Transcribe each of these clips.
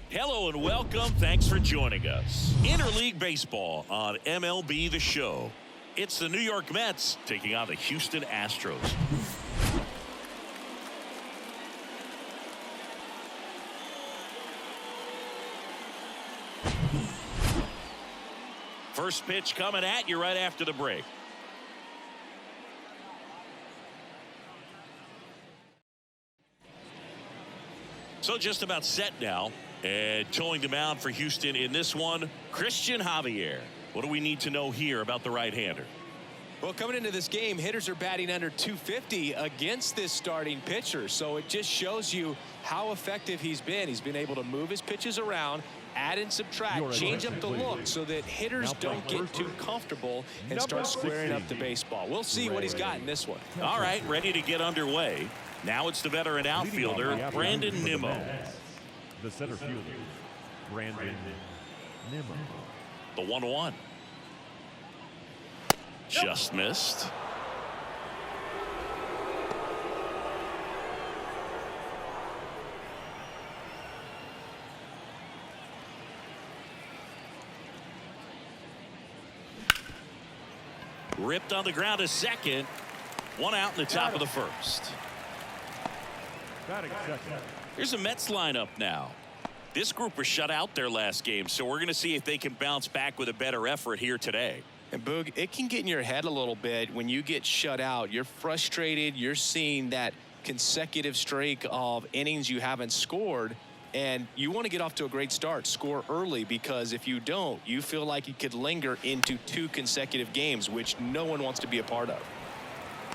Hello and welcome. Thanks for joining us. Interleague Baseball on MLB The Show. It's the New York Mets taking on the Houston Astros. First pitch coming at you right after the break. So just about set now. And towing the mound for Houston in this one, Christian Javier. What do we need to know here about the right-hander? Well, coming into this game, hitters are batting under 250 against this starting pitcher. So it just shows you how effective he's been. He's been able to move his pitches around, add and subtract, change up the look so that hitters don't get too comfortable and start squaring up the baseball. We'll see what he's got in this one. All right, ready to get underway. Now it's the veteran outfielder, Brandon Nimmo. The center fielder, Brandon Nimmo. The 1-1. Just missed. Ripped on the ground to second. One out in the top of the first. Batting second. Here's a Mets lineup now. This group was shut out their last game, so we're going to see if they can bounce back with a better effort here today. And Boog, it can get in your head a little bit when you get shut out. You're frustrated. You're seeing that consecutive streak of innings you haven't scored, and you want to get off to a great start, score early, because if you don't, you feel like you could linger into 2 consecutive games, which no one wants to be a part of.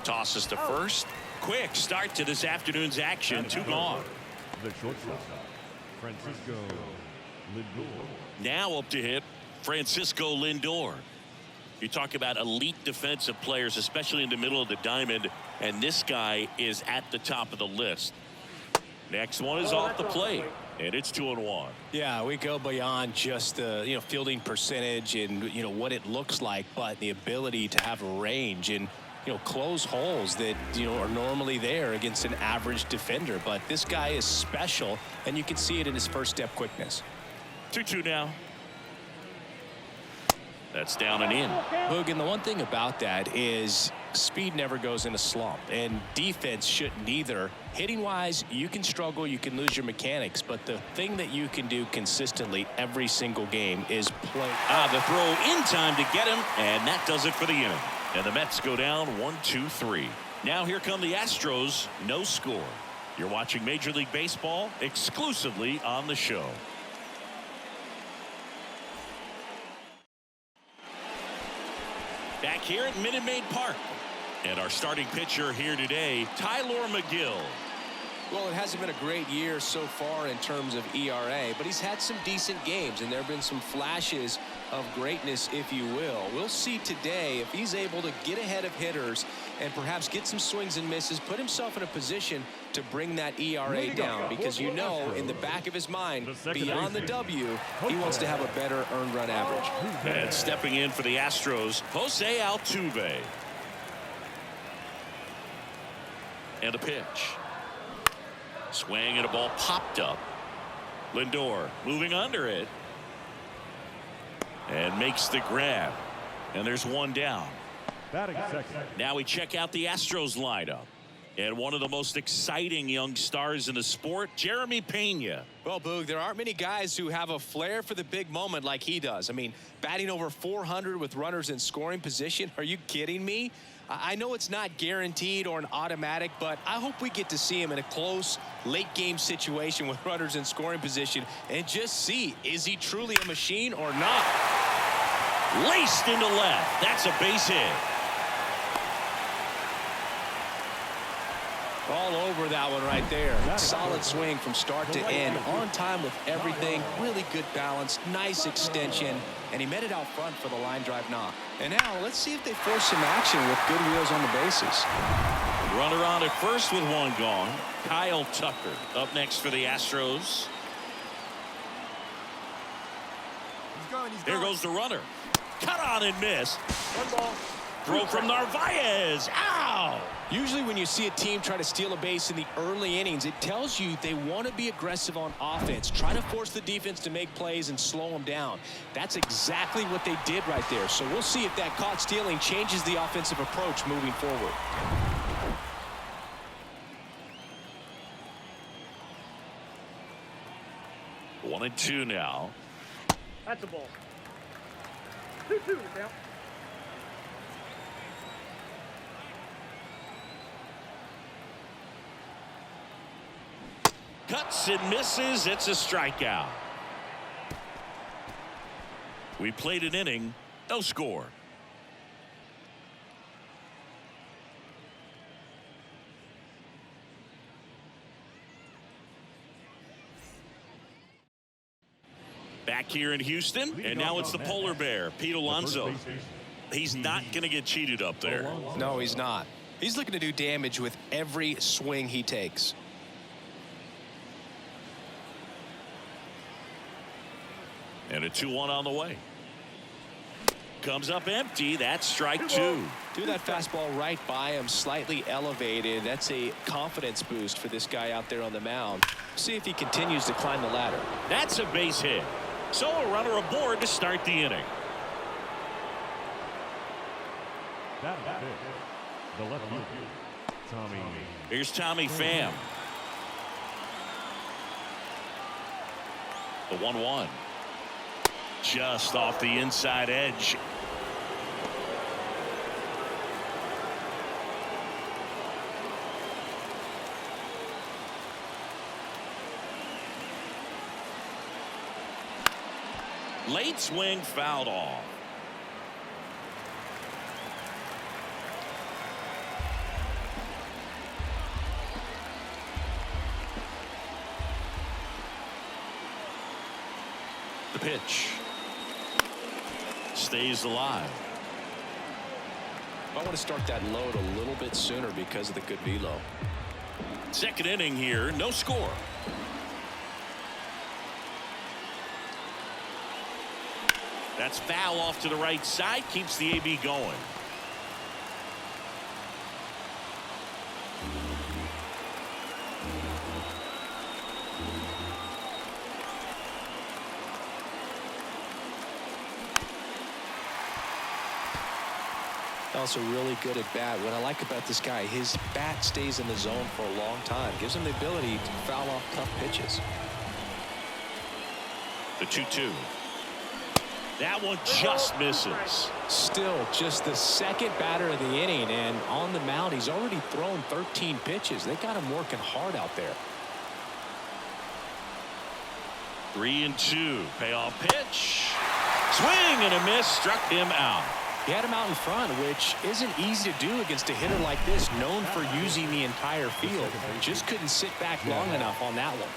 Tosses to first. Quick start to this afternoon's action. 2 gone. The shortstop, Francisco Lindor. Now up to hit, Francisco Lindor. You talk about elite defensive players, especially in the middle of the diamond, and this guy is at the top of the list. Next one is off the plate, and it's 2-1. Yeah, we go beyond just the fielding percentage and what it looks like, but the ability to have range and close holes that are normally there against an average defender. But this guy is special, and you can see it in his first step quickness. 2-2 now. That's down and in. Boog, and the one thing about that is speed never goes in a slump, and defense shouldn't either. Hitting wise, you can struggle, you can lose your mechanics, but the thing that you can do consistently every single game is play. The throw in time to get him, and that does it for the inning. And the Mets go down 1-2-3. Now here come the Astros. No score. You're watching Major League Baseball exclusively on the show. Back here at Minute Maid Park. And our starting pitcher here today, Tyler McGill. Well, it hasn't been a great year so far in terms of ERA, but he's had some decent games, and there have been some flashes of greatness, if you will. We'll see today if he's able to get ahead of hitters and perhaps get some swings and misses, put himself in a position to bring that ERA down, because in the back of his mind, beyond the W, he wants to have a better earned run average. And stepping in for the Astros, Jose Altuve. And a pitch. Swing and a ball popped up. Lindor moving under it. And makes the grab. And there's one down. Batting second. Now we check out the Astros lineup. And one of the most exciting young stars in the sport, Jeremy Pena. Well, Boog, there aren't many guys who have a flair for the big moment like he does. I mean, batting over 400 with runners in scoring position. Are you kidding me? I know it's not guaranteed or an automatic, but I hope we get to see him in a close late game situation with runners in scoring position and just see, is he truly a machine or not? Laced into left. That's a base hit. All over that one right there. Solid swing from start to end. On time with everything. Really good balance. Nice extension. And he met it out front for the line drive knock. And now let's see if they force some action with good wheels on the bases. Runner on at first with one gone. Kyle Tucker up next for the Astros. There goes the runner. Cut on and miss. One ball. Throw from Narvaez. Out. Wow. Usually when you see a team try to steal a base in the early innings, it tells you they want to be aggressive on offense. Try to force the defense to make plays and slow them down. That's exactly what they did right there. So we'll see if that caught stealing changes the offensive approach moving forward. One and two now. That's a ball. 2-2 now. Cuts and misses. It's a strikeout. We played an inning. No score. Back here in Houston, and now it's the polar bear, Pete Alonso. He's not going to get cheated up there. No, he's not. He's looking to do damage with every swing he takes. And a 2-1 on the way. Comes up empty. That's strike two. Threw that fastball right by him, slightly elevated. That's a confidence boost for this guy out there on the mound. See if he continues to climb the ladder. That's a base hit. So a runner aboard to start the inning. That is fifth. The left fielder, Tommy. Here's Tommy Pham. The 1-1. Just off the inside edge. Late swing fouled off. The pitch. Stays alive. I want to start that load a little bit sooner because of the good velo. Second inning here, no score. That's foul off to the right side, keeps the AB going. Also really good at bat. What I like about this guy, his bat stays in the zone for a long time. Gives him the ability to foul off tough pitches. The 2-2. That one just misses. Still just the second batter of the inning, and on the mound he's already thrown 13 pitches. They got him working hard out there. 3-2. Payoff pitch. Swing and a miss. Struck him out. He had him out in front, which isn't easy to do against a hitter like this, known for using the entire field. Just couldn't sit back long enough on that one.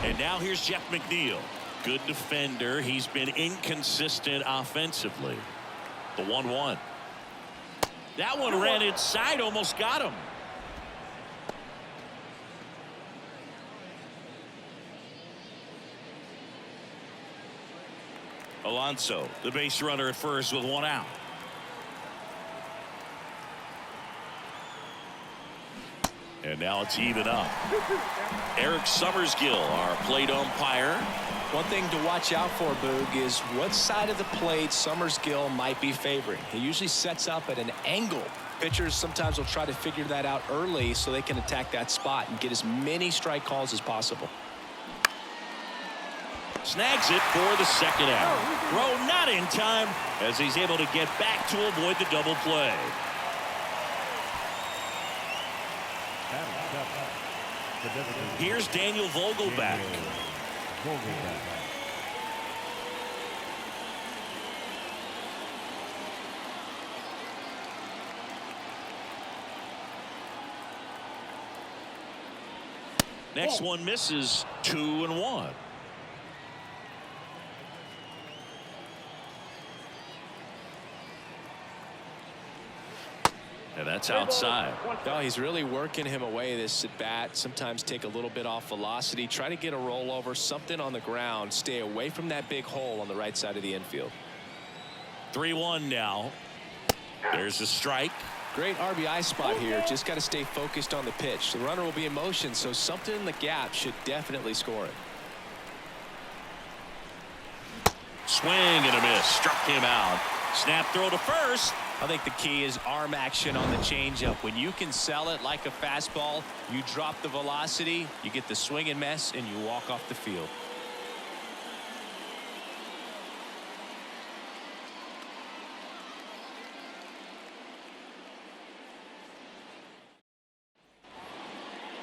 And now here's Jeff McNeil. Good defender. He's been inconsistent offensively. The 1-1. That one ran inside, almost got him. Alonso, the base runner at first with one out. And now it's even up. Eric Summersgill, our plate umpire. One thing to watch out for, Boog, is what side of the plate Summersgill might be favoring. He usually sets up at an angle. Pitchers sometimes will try to figure that out early so they can attack that spot and get as many strike calls as possible. Snags it for the second out. Throw not in time as he's able to get back to avoid the double play. Here's Daniel Vogelbach. Next one misses. 2-1. And that's outside. No, he's really working him away this at bat. Sometimes take a little bit off velocity. Try to get a rollover, something on the ground. Stay away from that big hole on the right side of the infield. 3-1 now. There's a strike. Great RBI spot here. Just got to stay focused on the pitch. The runner will be in motion, so something in the gap should definitely score it. Swing and a miss. Struck him out. Snap throw to first. I think the key is arm action on the changeup. When you can sell it like a fastball, you drop the velocity, you get the swing and miss, and you walk off the field.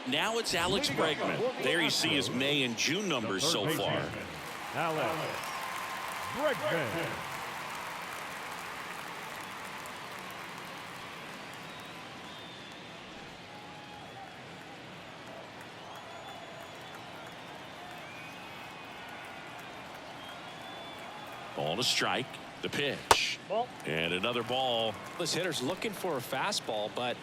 Now it's Alex Bregman. There you see his May and June numbers so far. Alex Bregman. Ball to strike. The pitch. Ball. And another ball. This hitter's looking for a fastball, but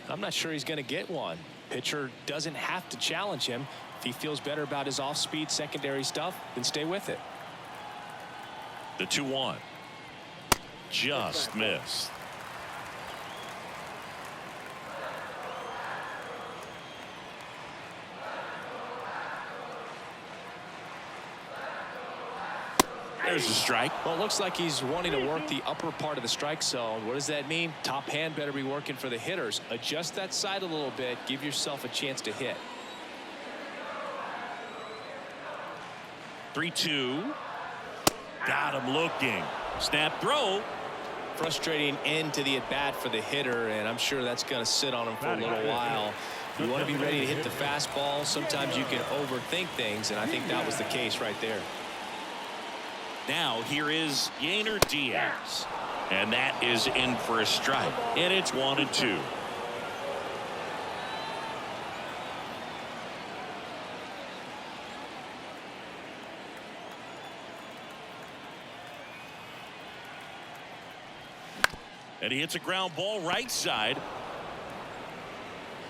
I'm not sure he's going to get one. Pitcher doesn't have to challenge him. If he feels better about his off-speed secondary stuff, then stay with it. The 2-1. Just missed. There's a strike. Well, it looks like he's wanting to work the upper part of the strike zone. What does that mean? Top hand better be working for the hitters. Adjust that side a little bit. Give yourself a chance to hit. 3-2. Got him looking. Snap throw. Frustrating end to the at-bat for the hitter, and I'm sure that's going to sit on him for a little while. You want to be ready to hit the fastball. Sometimes you can overthink things, and I think that was the case right there. Now here is Yainer Diaz. And that is in for a strike. And it's 1-2. And he hits a ground ball right side.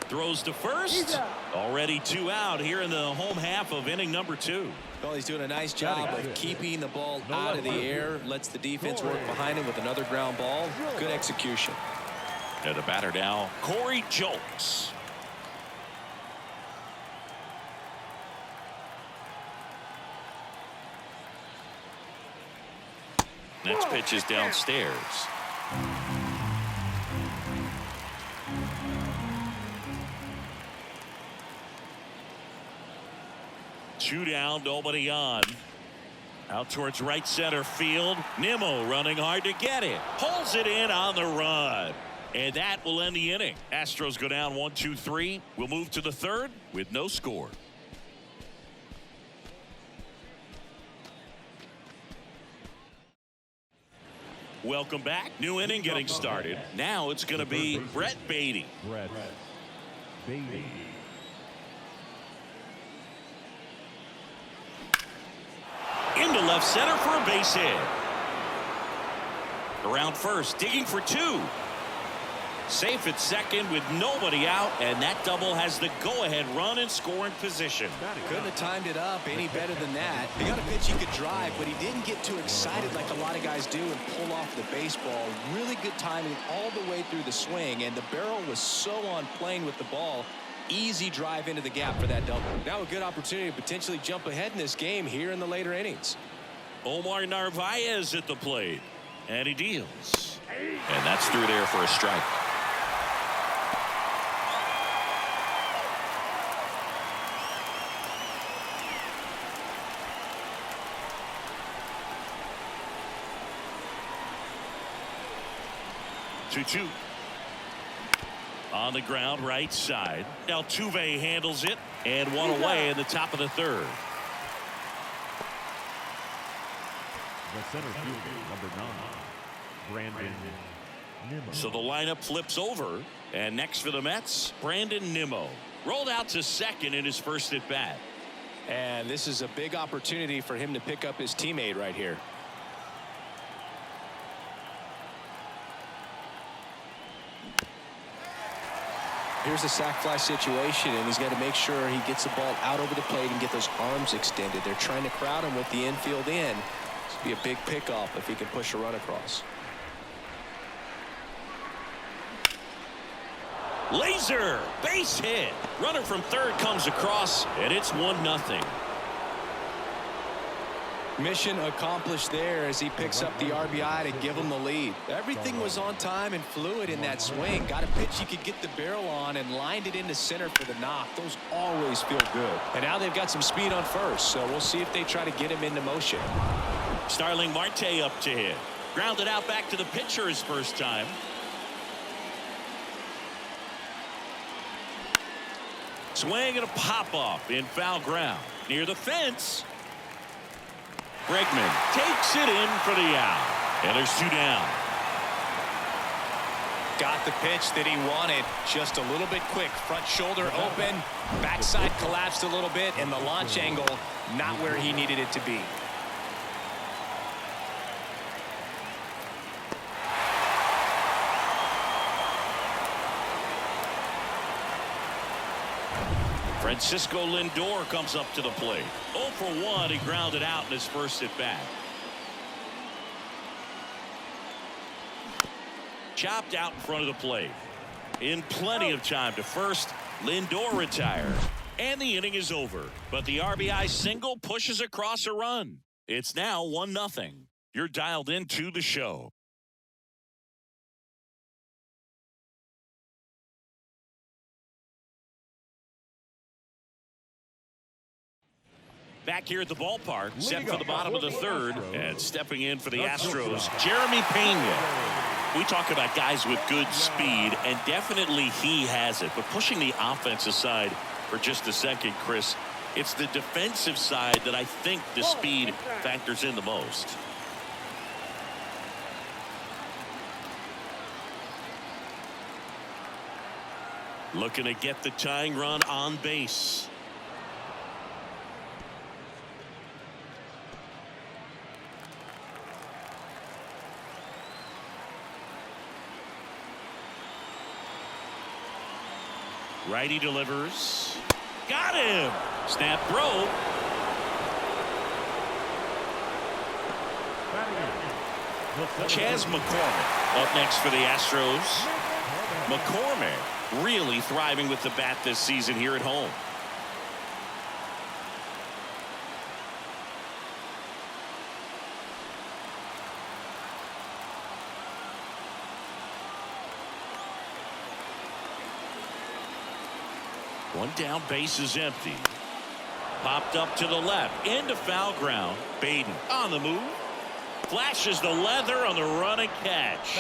Throws to first. Already 2 out here in the home half of inning number 2. Well, he's doing a nice job of keeping the ball out of the air. Lets the defense work behind him with another ground ball. Good execution. And the batter now, Corey Julks. Next pitch is downstairs. Two down, nobody on. Out towards right center field. Nimmo running hard to get it. Pulls it in on the run. And that will end the inning. Astros go down 1-2-3. We'll move to the third with no score. Welcome back. New inning getting started. Now it's going to be Brett Beatty. Brett Beatty. Into left center for a base hit. Around first, digging for 2. Safe at second with nobody out, and that double has the go-ahead run in scoring position. Couldn't have timed it up any better than that. He got a pitch he could drive, but he didn't get too excited like a lot of guys do and pull off the baseball. Really good timing all the way through the swing, and the barrel was so on plane with the ball. Easy drive into the gap for that double. Now a good opportunity to potentially jump ahead in this game here in the later innings. Omar Narvaez at the plate, and he deals. And that's through there for a strike. Two. On the ground, right side. Altuve handles it, and one away in the top of the third. The center fielder, number 9, Brandon Nimmo. So the lineup flips over, and next for the Mets, Brandon Nimmo. Rolled out to second in his first at bat. And this is a big opportunity for him to pick up his teammate right here. Here's a sac fly situation, and he's got to make sure he gets the ball out over the plate and get those arms extended. They're trying to crowd him with the infield in. This would be a big pickoff if he can push a run across. Laser base hit. Runner from third comes across, and it's 1-0. Mission accomplished there as he picks up the RBI to give him the lead. Everything was on time and fluid in that swing. Got a pitch he could get the barrel on and lined it into center for the knock. Those always feel good. And now they've got some speed on first, so we'll see if they try to get him into motion. Starling Marte up to hit. Grounded out back to the pitcher his first time. Swing and a pop-off in foul ground. Near the fence. Bregman takes it in for the out. And there's 2 down. Got the pitch that he wanted. Just a little bit quick. Front shoulder open. Backside collapsed a little bit. And the launch angle not where he needed it to be. Francisco Lindor comes up to the plate. 0 for 1. He grounded out in his first at bat. Chopped out in front of the plate. In plenty of time to first. Lindor retires. And the inning is over. But the RBI single pushes across a run. It's now 1-0. You're dialed into the show. Back here at the ballpark, set for the bottom of the third, and stepping in for the Astros, Jeremy Pena. We talk about guys with good speed, and definitely he has it. But pushing the offense aside for just a second, Chris, it's the defensive side that I think the speed factors in the most. Looking to get the tying run on base. Righty delivers. Got him. Snap throw. Chas McCormick up next for the Astros. McCormick really thriving with the bat this season here at home. One down, base is empty. Popped up to the left, into foul ground. Baden on the move. Flashes the leather on the run and catch.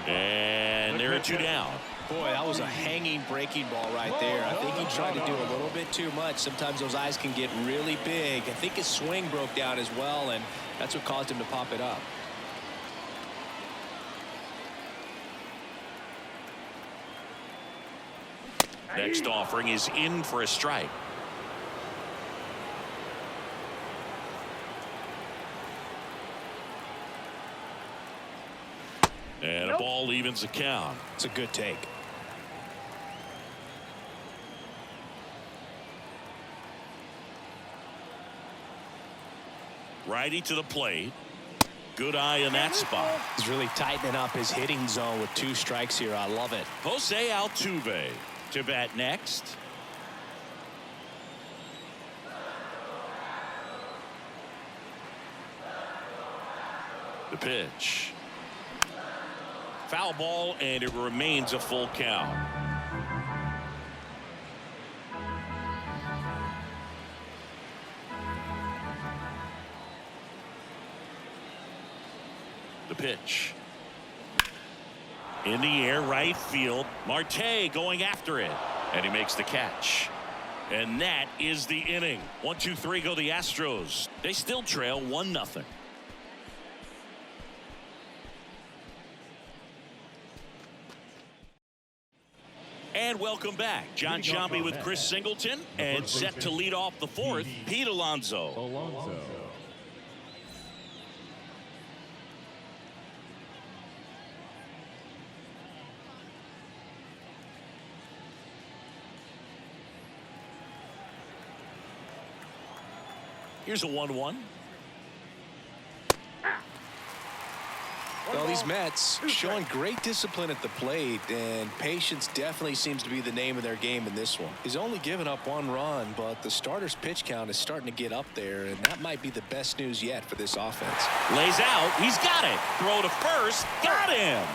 And there are 2 down. Boy, that was a hanging breaking ball right there. I think he tried to do a little bit too much. Sometimes those eyes can get really big. I think his swing broke down as well, and that's what caused him to pop it up. Next offering is in for a strike. And a ball evens the count. It's a good take. Righty to the plate. Good eye in that spot. He's really tightening up his hitting zone with 2 strikes here. I love it. Jose Altuve to bat next. The pitch. Foul ball, and it remains a full count. The pitch. In the air, right field. Marte going after it. And he makes the catch. And that is the inning. 1-2-3 go the Astros. They still trail 1-0. And welcome back. John Sciambi with Chris Singleton. And set to lead off the fourth, Pete Alonso. Here's a 1-1. Well, these Mets showing great discipline at the plate, and patience definitely seems to be the name of their game in this one. He's only given up 1 run, but the starter's pitch count is starting to get up there, and that might be the best news yet for this offense. Lays out. He's got it. Throw to first. Got him.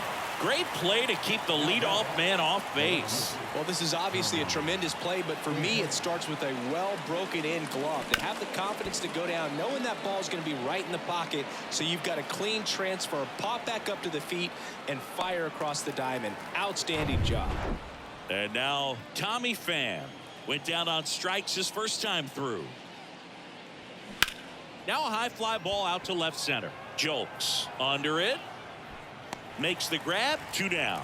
Great play to keep the leadoff man off base. Well, this is obviously a tremendous play, but for me, it starts with a well-broken-in glove. To have the confidence to go down, knowing that ball is going to be right in the pocket, so you've got a clean transfer, pop back up to the feet, and fire across the diamond. Outstanding job. And now Tommy Pham went down on strikes his first time through. Now a high fly ball out to left center. Jolks under it. Makes the grab. 2 down.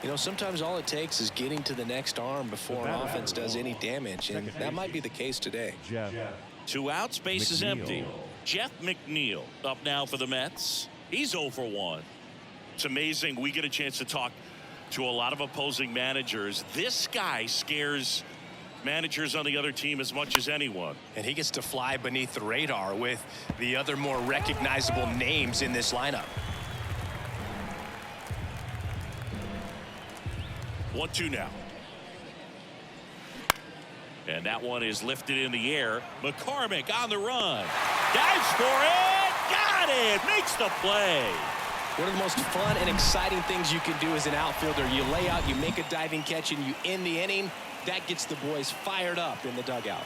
You know, sometimes all it takes is getting to the next arm before an offense does any damage, and that might be the case today. 2 outs, base is empty. Jeff McNeil up now for the Mets. He's 0 for 1. It's amazing we get a chance to talk to a lot of opposing managers. This guy scares managers on the other team as much as anyone. And he gets to fly beneath the radar with the other more recognizable names in this lineup. 1-2 now. And that one is lifted in the air. McCormick on the run. Dives for it. Got it. Makes the play. One of the most fun and exciting things you can do as an outfielder. You lay out, you make a diving catch, and you end the inning. That gets the boys fired up in the dugout.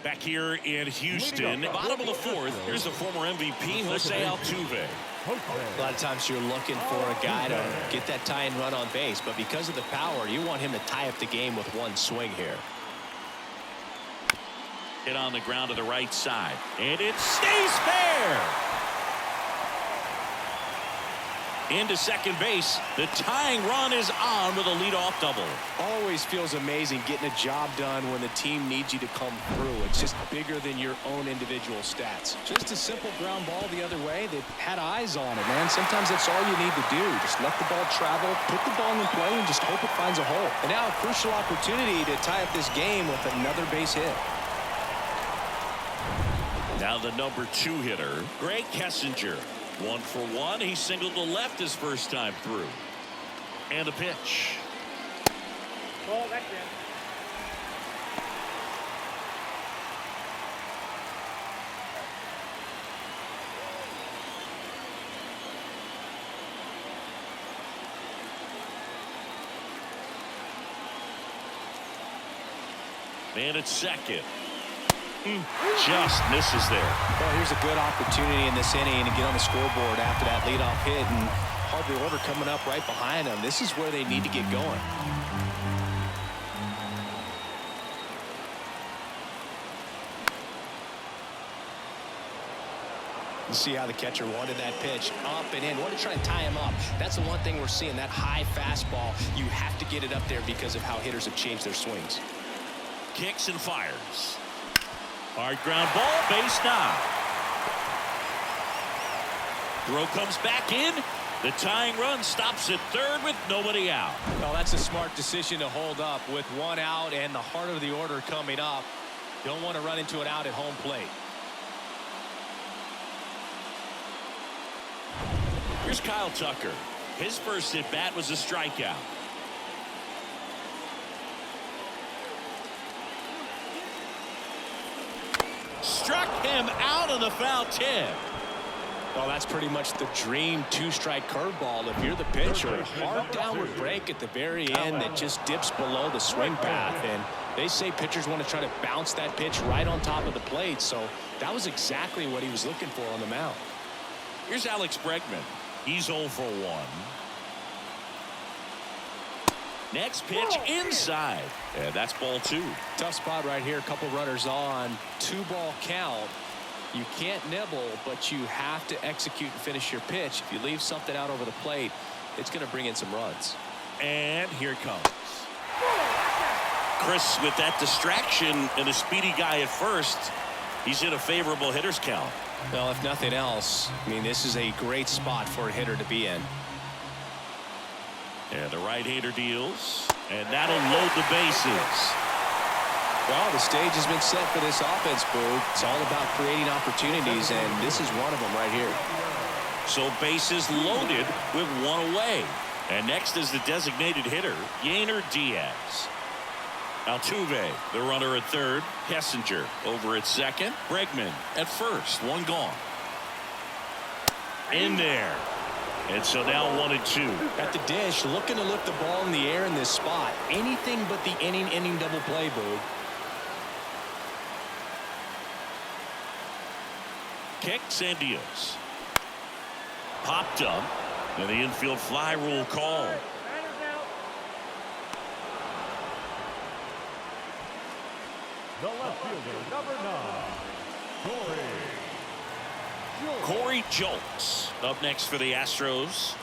Back here in Houston, bottom of the 4th, here's the former MVP, Jose Altuve. A lot of times you're looking for a guy to get that tie-in run on base, but because of the power, you want him to tie up the game with one swing here. Hit on the ground to the right side, and it stays fair. Into second base. The tying run is on with a leadoff double. Always feels amazing getting a job done when the team needs you to come through. It's just bigger than your own individual stats. Just a simple ground ball the other way. They've had eyes on it, man. Sometimes that's all you need to do. Just let the ball travel, put the ball in play, and just hope it finds a hole. And now a crucial opportunity to tie up this game with another base hit. Now the number 2 hitter, Greg Kessinger. 1 for 1. He singled to left his first time through. And a pitch. Ball back there. And it's second. Just misses there. Well, here's a good opportunity in this inning to get on the scoreboard after that leadoff hit, and hardly order coming up right behind them. This is where they need to get going. You see how the catcher wanted that pitch up and in. Want to try and tie him up. That's the one thing we're seeing, that high fastball. You have to get it up there because of how hitters have changed their swings. Kicks and fires. Hard ground ball, base knock. Throw comes back in. The tying run stops at third with nobody out. Well, that's a smart decision to hold up with 1 out and the heart of the order coming up. Don't want to run into an out at home plate. Here's Kyle Tucker. His first at bat was a strikeout. Struck him out on the foul tip. Well, that's pretty much the dream 2-strike curveball. If you're the pitcher, hard downward break at the very end that just dips below the swing path. And they say pitchers want to try to bounce that pitch right on top of the plate. So that was exactly what he was looking for on the mound. Here's Alex Bregman. He's 0 for 1. Next pitch inside. And that's ball 2. Tough spot right here. A couple runners on. 2-ball count. You can't nibble, but you have to execute and finish your pitch. If you leave something out over the plate, it's going to bring in some runs. And here it comes. Chris, with that distraction and a speedy guy at first, he's in a favorable hitter's count. Well, if nothing else, I mean, this is a great spot for a hitter to be in. And the right-hander deals, and that'll load the bases. Well, the stage has been set for this offense, Boog. It's all about creating opportunities, and this is one of them right here. So bases loaded with one away. And next is the designated hitter, Yainer Diaz. Altuve, the runner at third. Kessinger over at second. Bregman at first. One gone. In there. And so now 1-2. At the dish, looking to lift the ball in the air in this spot. Anything but the inning double play, Boog. Kicks and deals. Popped up. And the infield fly rule call. The left fielder, number 9, Corey Julks up next for the Astros.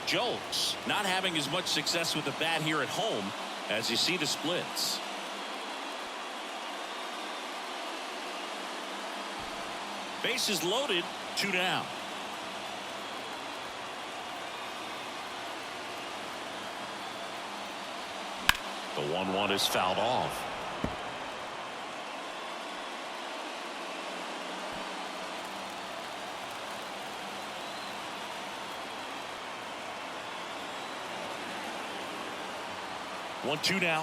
Julks not having as much success with the bat here at home as you see the splits. Bases loaded, 2 down. The 1-1 is fouled off. One, two now.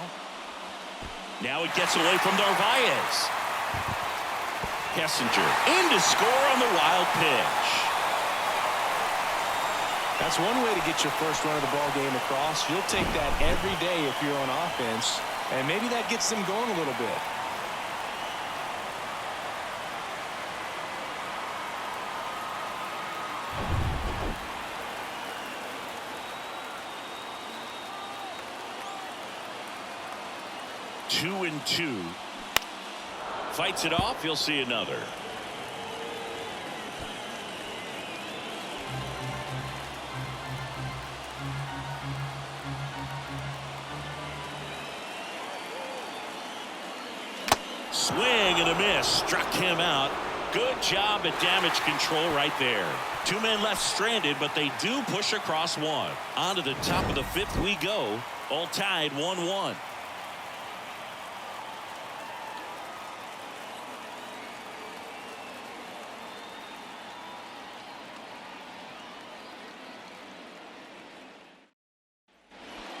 Now it gets away from Narvaez. Kessinger in to score on the wild pitch. That's one way to get your first run of the ball game across. You'll take that every day if you're on offense, and maybe that gets them going a little bit. Two and two. Fights it off. You'll see another. Swing and a miss. Struck him out. Good job at damage control right there. 2 men left stranded, but they do push across one. On to the top of the 5th we go. All tied 1-1.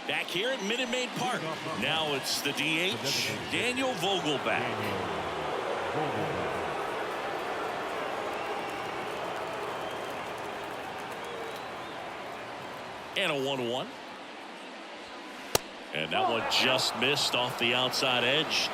Back here at Minute Maid Park. Now it's the DH, Daniel Vogelbach. And a 1-1. And that one just missed off the outside edge.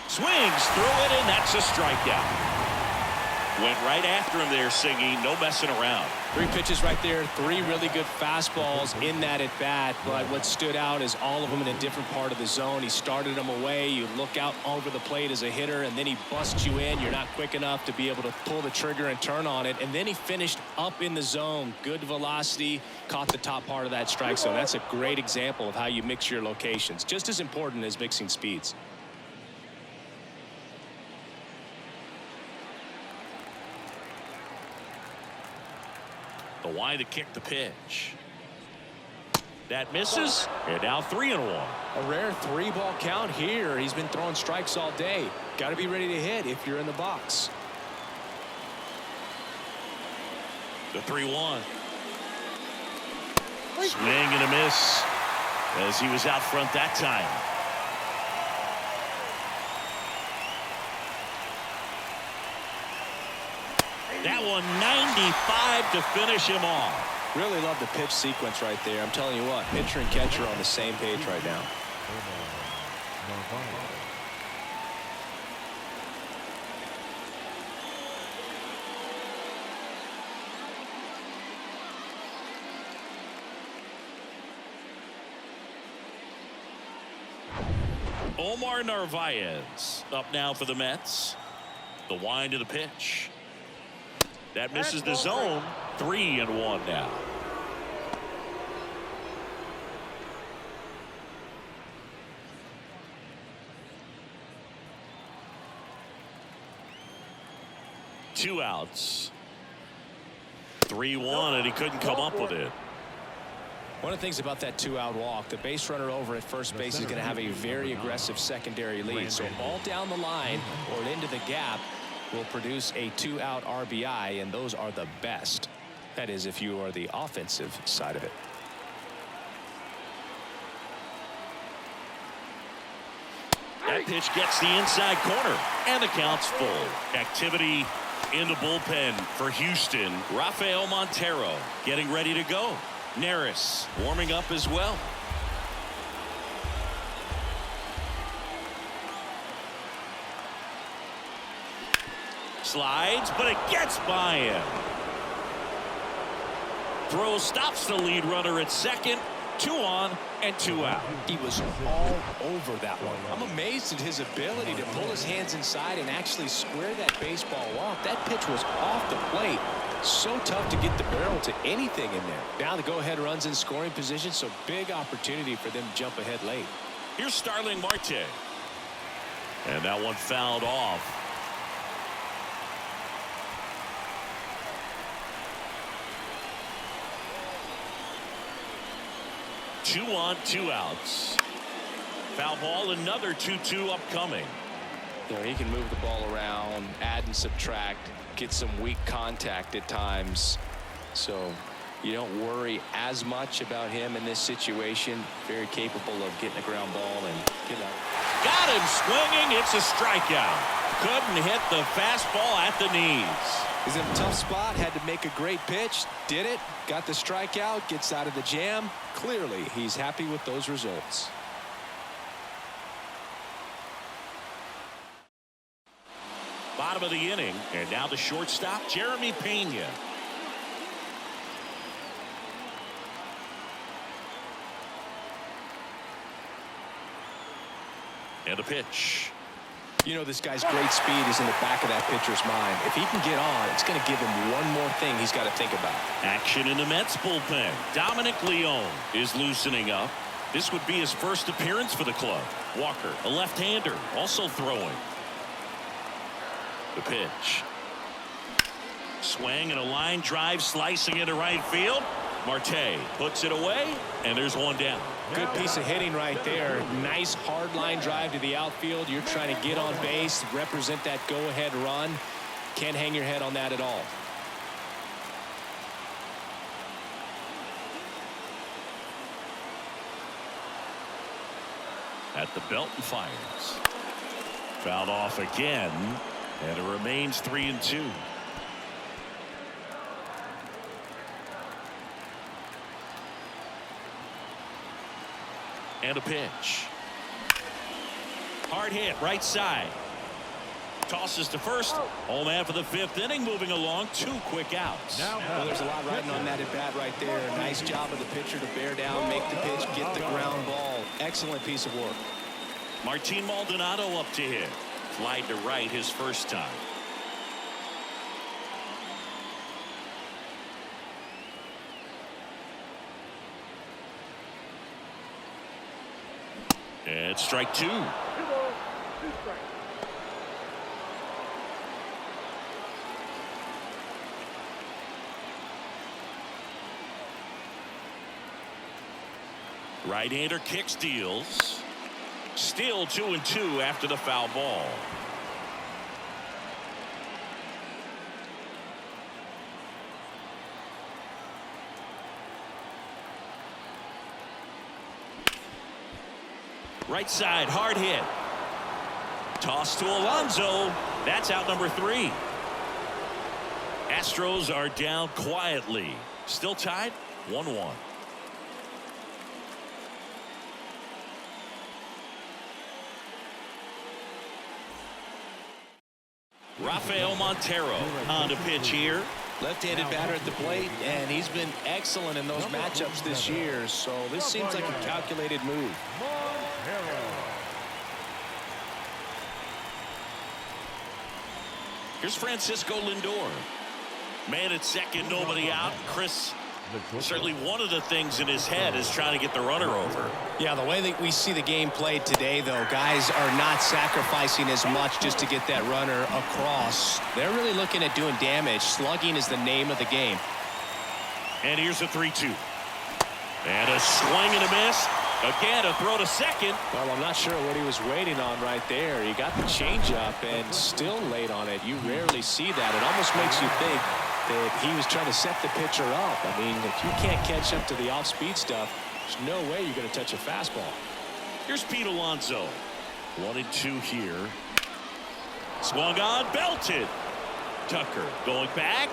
Swings through it, and that's a strikeout. Went right after him there, singing, no messing around. 3 pitches right there, 3 really good fastballs in that at bat, but what stood out is all of them in a different part of the zone. He started them away. You look out over the plate as a hitter, and then he busts you in. You're not quick enough to be able to pull the trigger and turn on it, and then he finished up in the zone. Good velocity, caught the top part of that strike zone. That's a great example of how you mix your locations, just as important as mixing speeds. The wide to kick the pitch. That misses, and now 3-1. A rare 3-ball count here. He's been throwing strikes all day. Got to be ready to hit if you're in the box. The 3-1. Swing and a miss as he was out front that time. That one 95 to finish him off. Really love the pitch sequence right there. I'm telling you what, pitcher and catcher are on the same page right now. Omar Narvaez up now for the Mets. The wind of the pitch. That misses the zone. 3-1 now. 2 outs. 3-1, and he couldn't come up with it. One of the things about that 2-out walk, the base runner over at first base is going to have a very aggressive secondary lead. So a ball down the line or into the gap will produce a 2-out RBI, and those are the best. That is, if you are the offensive side of it. That pitch gets the inside corner, and the count's full. Activity in the bullpen for Houston. Rafael Montero getting ready to go. Neris warming up as well. Slides, but it gets by him. Throw stops the lead runner at second. 2 on and 2 out. He was all over that one. I'm amazed at his ability to pull his hands inside and actually square that baseball walk. That pitch was off the plate. So tough to get the barrel to anything in there. Now the go-ahead runs in scoring position, so big opportunity for them to jump ahead late. Here's Starling Marte. And that one fouled off. Two on, 2 outs. Foul ball, another 2-2 upcoming. You know, he can move the ball around, add and subtract, get some weak contact at times. So you don't worry as much about him in this situation. Very capable of getting a ground ball and get out. Got him swinging. It's a strikeout. Couldn't hit the fastball at the knees. He's in a tough spot, had to make a great pitch, did it, got the strikeout, gets out of the jam. Clearly, he's happy with those results. Bottom of the inning, and now the shortstop, Jeremy Pena. And a pitch. You know, this guy's great speed is in the back of that pitcher's mind. If he can get on, it's going to give him one more thing he's got to think about. Action in the Mets bullpen. Dominic Leone is loosening up. This would be his first appearance for the club. Walker, a left-hander, also throwing. The pitch. Swing and a line drive slicing into right field. Marte puts it away, and there's one down. Good piece of hitting right there. Nice hard line drive to the outfield. You're trying to get on base, represent that go-ahead run. Can't hang your head on that at all. At the belt and fires. Fouled off again, and it remains 3-2. And a pitch. Hard hit right side. Tosses to first. Home man for the 5th inning, moving along. 2 quick outs. Well, there's a lot riding on that at bat right there. Nice job of the pitcher to bear down, make the pitch, get the ground ball. Excellent piece of work. Martin Maldonado up to hit. Fly to right his first time. And strike 2. 2 balls, 2 strikes. Right-hander kicks, deals. Still 2-2 after the foul ball. Right side, hard hit. Toss to Alonso. That's out number 3. Astros are down quietly. Still tied 1-1. Rafael Montero on to pitch here. Left-handed batter at the plate, and he's been excellent in those matchups this year. So this seems like a calculated move. Here's Francisco Lindor. Man at second, nobody out. Chris Certainly one of the things in his head is trying to get the runner over. Yeah, the way that we see the game played today, though, guys are not sacrificing as much just to get that runner across. They're really looking at doing damage. Slugging is the name of the game. And here's a 3-2. And a swing and a miss. Again, a throw to second. Well, I'm not sure what he was waiting on right there. He got the changeup and still late on it. You rarely see that. It almost makes you think that he was trying to set the pitcher up. I mean, if you can't catch up to the off-speed stuff, there's no way you're going to touch a fastball. Here's Pete Alonso. 1-2 here. Swung on, belted. Tucker going back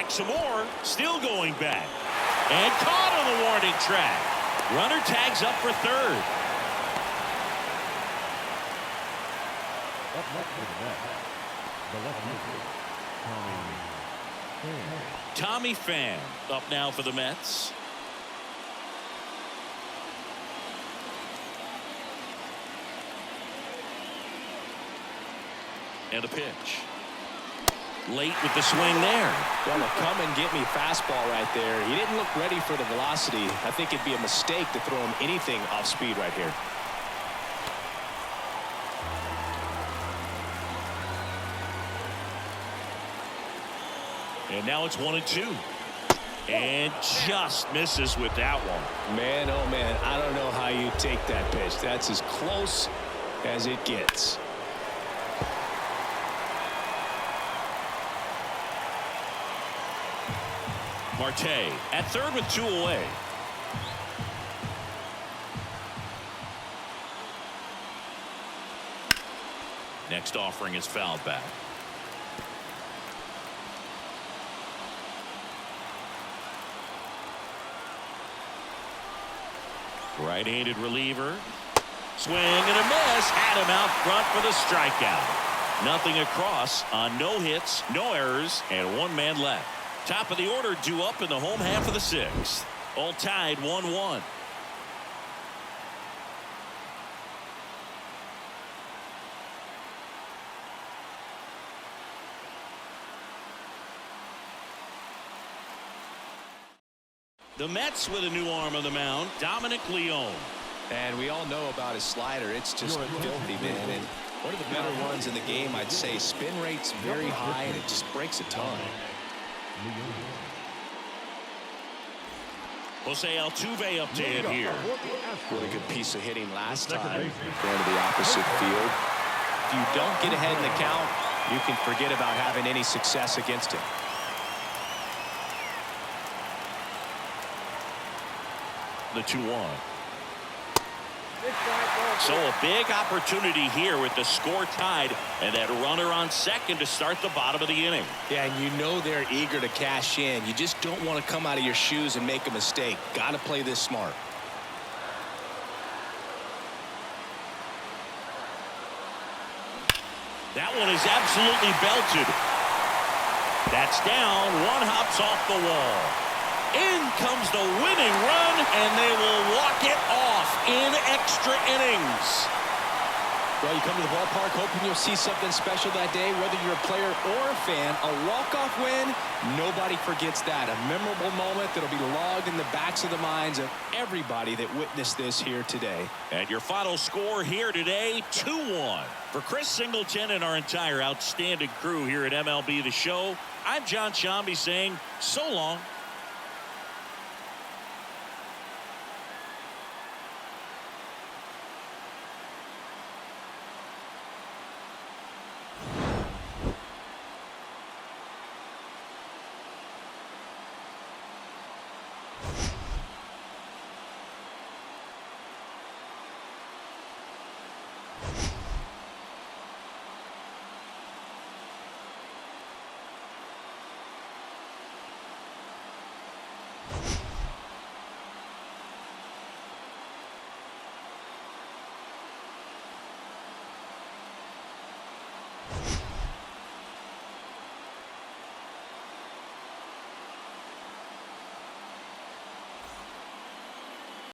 some more, still going back. And caught on the warning track. Runner tags up for third. Up next for the Mets, the left fielder, Tommy Pham up now for the Mets. And a pitch. Late with the swing there. Well, a come and get me fastball right there. He didn't look ready for the velocity. I think it'd be a mistake to throw him anything off speed right here. And now it's 1-2. And just misses with that one. Man, oh man, I don't know how you take that pitch. That's as close as it gets. Marte at third with 2 away. Next offering is fouled back. Right-handed reliever. Swing and a miss. Had him out front for the strikeout. Nothing across on no hits, no errors, and 1 man left. Top of the order due up in the home half of the 6th. All tied 1-1. The Mets with a new arm on the mound, Dominic Leone. And we all know about his slider. It's just filthy, man. And one of the better ones in the game, I'd say. Spin rate's very high, and it just breaks a ton. Jose Altuve up to hit here. Really good piece of hitting last time, going to the opposite field. If you don't get ahead in the count, you can forget about having any success against him. The 2-1. So a big opportunity here with the score tied and that runner on second to start the bottom of the inning. Yeah, and you know they're eager to cash in. You just don't want to come out of your shoes and make a mistake. Got to play this smart. That one is absolutely belted. That's down. One hops off the wall. In comes the winning run, and they will walk it off in extra innings. Well, you come to the ballpark hoping you'll see something special that day, whether you're a player or a fan. A walk-off win, nobody forgets that. A memorable moment that'll be logged in the backs of the minds of everybody that witnessed this here today. And your final score here today, 2-1. For Chris Singleton and our entire outstanding crew here at MLB The Show, I'm John Shambi saying so long